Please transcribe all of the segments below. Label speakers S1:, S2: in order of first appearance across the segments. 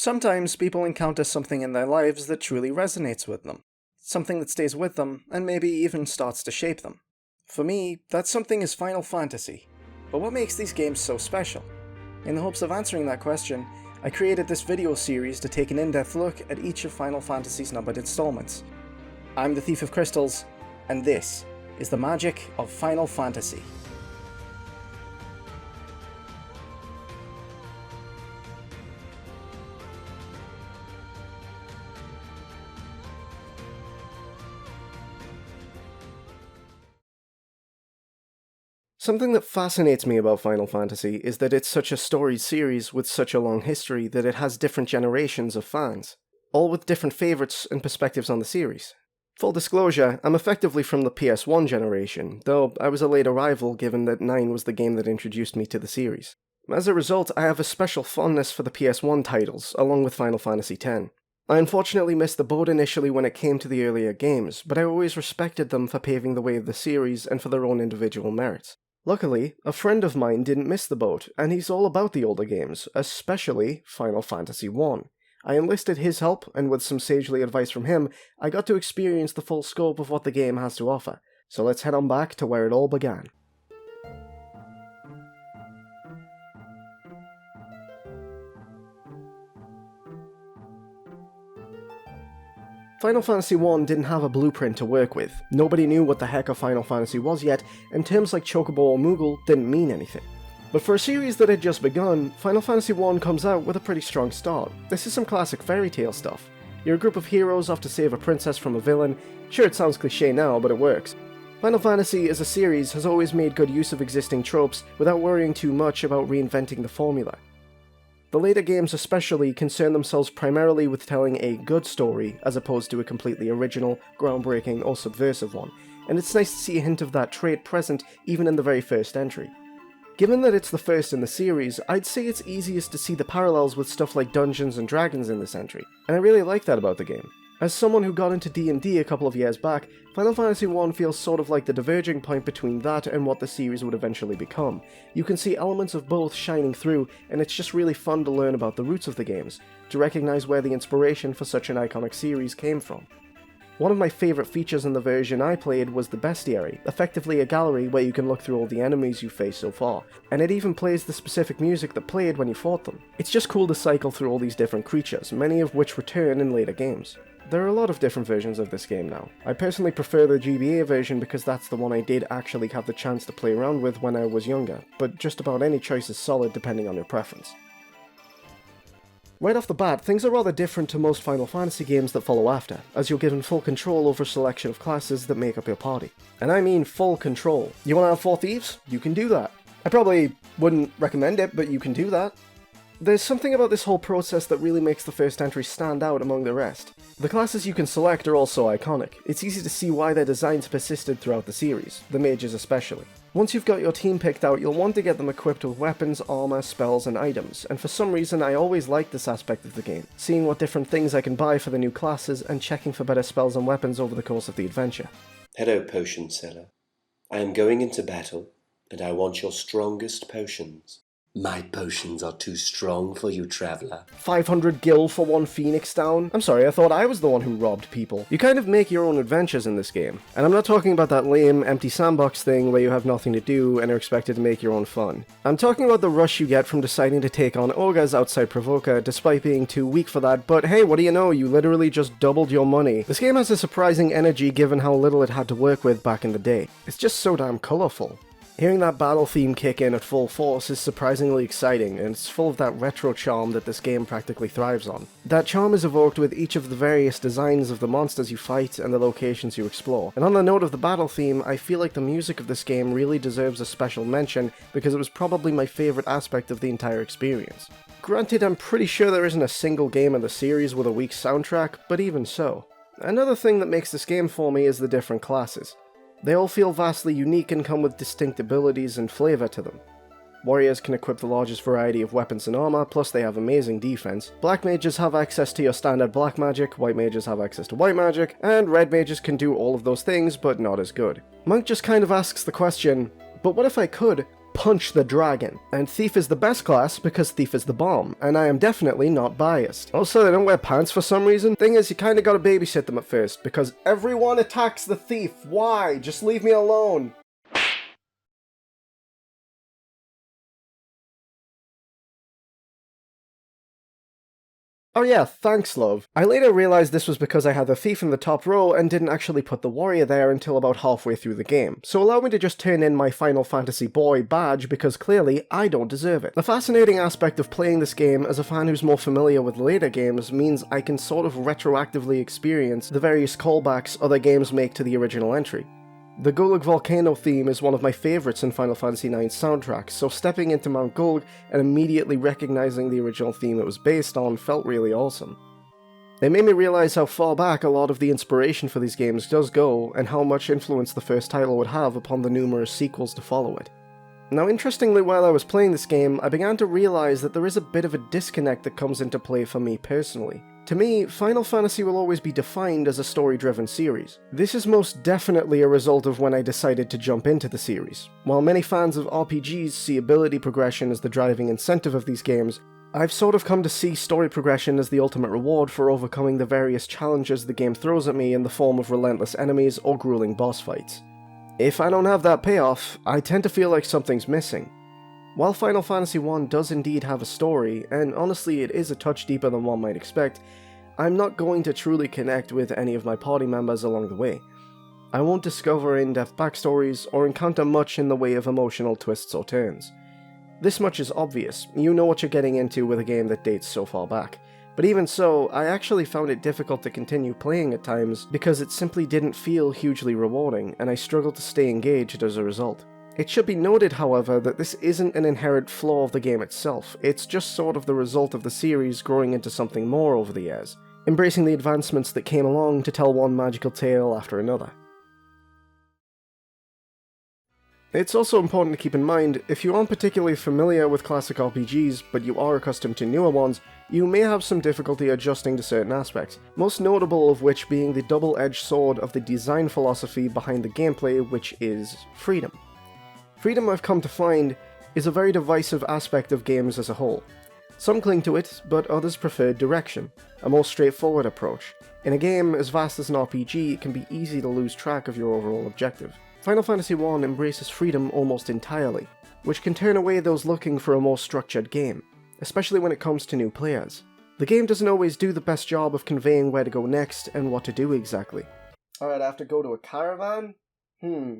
S1: Sometimes people encounter something in their lives that truly resonates with them. Something that stays with them, and maybe even starts to shape them. For me, that something is Final Fantasy. But what makes these games so special? In the hopes of answering that question, I created this video series to take an in-depth look at each of Final Fantasy's numbered installments. I'm the Thief of Crystals, and this is the magic of Final Fantasy. Something that fascinates me about Final Fantasy is that it's such a storied series with such a long history that it has different generations of fans, all with different favourites and perspectives on the series. Full disclosure, I'm effectively from the PS1 generation, though I was a late arrival given that 9 was the game that introduced me to the series. As a result, I have a special fondness for the PS1 titles, along with Final Fantasy X. I unfortunately missed the boat initially when it came to the earlier games, but I always respected them for paving the way of the series and for their own individual merits. Luckily, a friend of mine didn't miss the boat, and he's all about the older games, especially Final Fantasy I. I enlisted his help, and with some sagely advice from him, I got to experience the full scope of what the game has to offer. So let's head on back to where it all began. Final Fantasy I didn't have a blueprint to work with. Nobody knew what the heck a Final Fantasy was yet, and terms like Chocobo or Moogle didn't mean anything. But for a series that had just begun, Final Fantasy I comes out with a pretty strong start. This is some classic fairy tale stuff. You're a group of heroes off to save a princess from a villain. Sure, it sounds cliche now, but it works. Final Fantasy as a series has always made good use of existing tropes without worrying too much about reinventing the formula. The later games especially concern themselves primarily with telling a good story as opposed to a completely original, groundbreaking, or subversive one, and it's nice to see a hint of that trait present even in the very first entry. Given that it's the first in the series, I'd say it's easiest to see the parallels with stuff like Dungeons and Dragons in this entry, and I really like that about the game. As someone who got into D&D a couple of years back, Final Fantasy I feels sort of like the diverging point between that and what the series would eventually become. You can see elements of both shining through, and it's just really fun to learn about the roots of the games, to recognise where the inspiration for such an iconic series came from. One of my favourite features in the version I played was the Bestiary, effectively a gallery where you can look through all the enemies you've faced so far, and it even plays the specific music that played when you fought them. It's just cool to cycle through all these different creatures, many of which return in later games. There are a lot of different versions of this game now. I personally prefer the GBA version because that's the one I did actually have the chance to play around with when I was younger, but just about any choice is solid depending on your preference. Right off the bat, things are rather different to most Final Fantasy games that follow after, as you're given full control over a selection of classes that make up your party. And I mean full control. You want to have 4 thieves? You can do that. I probably wouldn't recommend it, but you can do that. There's something about this whole process that really makes the first entry stand out among the rest. The classes you can select are also iconic. It's easy to see why their designs persisted throughout the series, the mages especially. Once you've got your team picked out, you'll want to get them equipped with weapons, armor, spells, and items, and for some reason I always liked this aspect of the game, seeing what different things I can buy for the new classes and checking for better spells and weapons over the course of the adventure.
S2: Hello, potion seller. I am going into battle, and I want your strongest potions. My potions are too strong for you, traveller.
S1: 500 gil for 1 Phoenix down? I'm sorry, I thought I was the one who robbed people. You kind of make your own adventures in this game. And I'm not talking about that lame, empty sandbox thing where you have nothing to do and are expected to make your own fun. I'm talking about the rush you get from deciding to take on ogres outside Provoca despite being too weak for that, but hey, what do you know, you literally just doubled your money. This game has a surprising energy given how little it had to work with back in the day. It's just so damn colourful. Hearing that battle theme kick in at full force is surprisingly exciting, and it's full of that retro charm that this game practically thrives on. That charm is evoked with each of the various designs of the monsters you fight and the locations you explore. And on the note of the battle theme, I feel like the music of this game really deserves a special mention because it was probably my favourite aspect of the entire experience. Granted, I'm pretty sure there isn't a single game in the series with a weak soundtrack, but even so. Another thing that makes this game for me is the different classes. They all feel vastly unique and come with distinct abilities and flavour to them. Warriors can equip the largest variety of weapons and armor, plus they have amazing defense. Black mages have access to your standard black magic, white mages have access to white magic, and red mages can do all of those things, but not as good. Monk just kind of asks the question, but what if I could, punch the dragon. And Thief is the best class because Thief is the bomb, and I am definitely not biased. Also, they don't wear pants for some reason. Thing is, you kinda gotta babysit them at first, because everyone attacks the Thief. Why? Just leave me alone. Oh yeah, thanks love. I later realized this was because I had the Thief in the top row and didn't actually put the Warrior there until about halfway through the game, so allow me to just turn in my Final Fantasy boy badge because clearly I don't deserve it. The fascinating aspect of playing this game as a fan who's more familiar with later games means I can sort of retroactively experience the various callbacks other games make to the original entry. The Gulag Volcano theme is one of my favourites in Final Fantasy IX's soundtrack, so stepping into Mount Gulag and immediately recognising the original theme it was based on felt really awesome. It made me realise how far back a lot of the inspiration for these games does go, and how much influence the first title would have upon the numerous sequels to follow it. Now interestingly, while I was playing this game, I began to realise that there is a bit of a disconnect that comes into play for me personally. To me, Final Fantasy will always be defined as a story-driven series. This is most definitely a result of when I decided to jump into the series. While many fans of RPGs see ability progression as the driving incentive of these games, I've sort of come to see story progression as the ultimate reward for overcoming the various challenges the game throws at me in the form of relentless enemies or grueling boss fights. If I don't have that payoff, I tend to feel like something's missing. While Final Fantasy I does indeed have a story, and honestly it is a touch deeper than one might expect, I'm not going to truly connect with any of my party members along the way. I won't discover in-depth backstories or encounter much in the way of emotional twists or turns. This much is obvious, you know what you're getting into with a game that dates so far back. But even so, I actually found it difficult to continue playing at times because it simply didn't feel hugely rewarding, and I struggled to stay engaged as a result. It should be noted, however, that this isn't an inherent flaw of the game itself, it's just sort of the result of the series growing into something more over the years, embracing the advancements that came along to tell one magical tale after another. It's also important to keep in mind, if you aren't particularly familiar with classic RPGs, but you are accustomed to newer ones, you may have some difficulty adjusting to certain aspects, most notable of which being the double-edged sword of the design philosophy behind the gameplay, which is freedom. Freedom, I've come to find, is a very divisive aspect of games as a whole. Some cling to it, but others prefer direction, a more straightforward approach. In a game as vast as an RPG, it can be easy to lose track of your overall objective. Final Fantasy I embraces freedom almost entirely, which can turn away those looking for a more structured game, especially when it comes to new players. The game doesn't always do the best job of conveying where to go next and what to do exactly. Alright, I have to go to a caravan?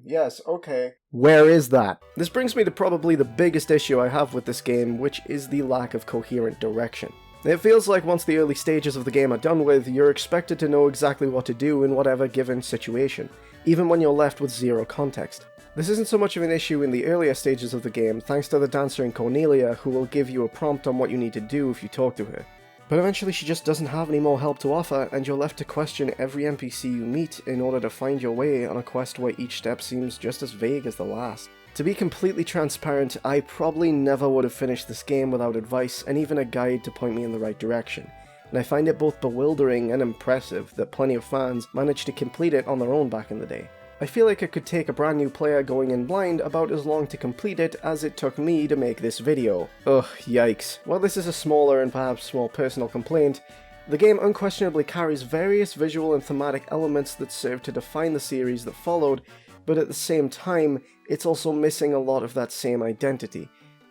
S1: Yes, okay. Where is that? This brings me to probably the biggest issue I have with this game, which is the lack of coherent direction. It feels like once the early stages of the game are done with, you're expected to know exactly what to do in whatever given situation, even when you're left with zero context. This isn't so much of an issue in the earlier stages of the game, thanks to the dancer in Cornelia, who will give you a prompt on what you need to do if you talk to her. But eventually she just doesn't have any more help to offer, and you're left to question every NPC you meet in order to find your way on a quest where each step seems just as vague as the last. To be completely transparent, I probably never would have finished this game without advice and even a guide to point me in the right direction, and I find it both bewildering and impressive that plenty of fans managed to complete it on their own back in the day. I feel like it could take a brand new player going in blind about as long to complete it as it took me to make this video. Ugh, yikes. While this is a smaller and perhaps more personal complaint, the game unquestionably carries various visual and thematic elements that serve to define the series that followed, but at the same time, it's also missing a lot of that same identity.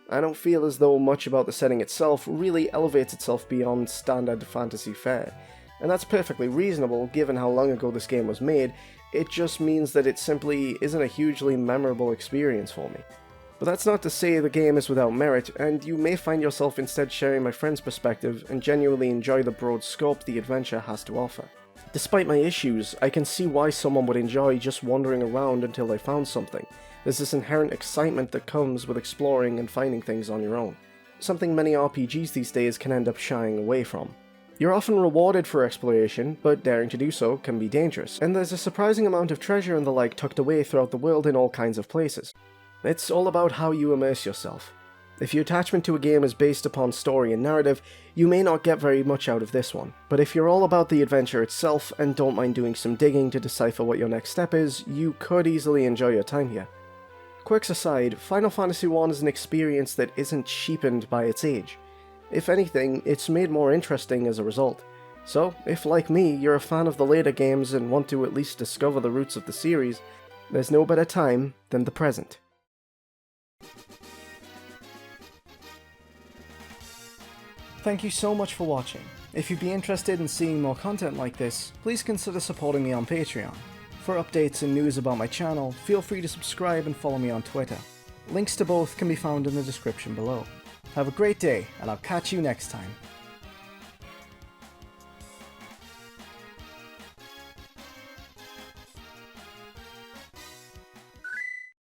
S1: I don't feel as though much about the setting itself really elevates itself beyond standard fantasy fare, and that's perfectly reasonable given how long ago this game was made. It just means that it simply isn't a hugely memorable experience for me. But that's not to say the game is without merit, and you may find yourself instead sharing my friend's perspective and genuinely enjoy the broad scope the adventure has to offer. Despite my issues, I can see why someone would enjoy just wandering around until they found something. There's this inherent excitement that comes with exploring and finding things on your own, something many RPGs these days can end up shying away from. You're often rewarded for exploration, but daring to do so can be dangerous, and there's a surprising amount of treasure and the like tucked away throughout the world in all kinds of places. It's all about how you immerse yourself. If your attachment to a game is based upon story and narrative, you may not get very much out of this one, but if you're all about the adventure itself and don't mind doing some digging to decipher what your next step is, you could easily enjoy your time here. Quirks aside, Final Fantasy I is an experience that isn't cheapened by its age. If anything, it's made more interesting as a result. So, if like me, you're a fan of the later games and want to at least discover the roots of the series, there's no better time than the present. Thank you so much for watching. If you'd be interested in seeing more content like this, please consider supporting me on Patreon. For updates and news about my channel, feel free to subscribe and follow me on Twitter. Links to both can be found in the description below. Have a great day, and I'll catch you next time.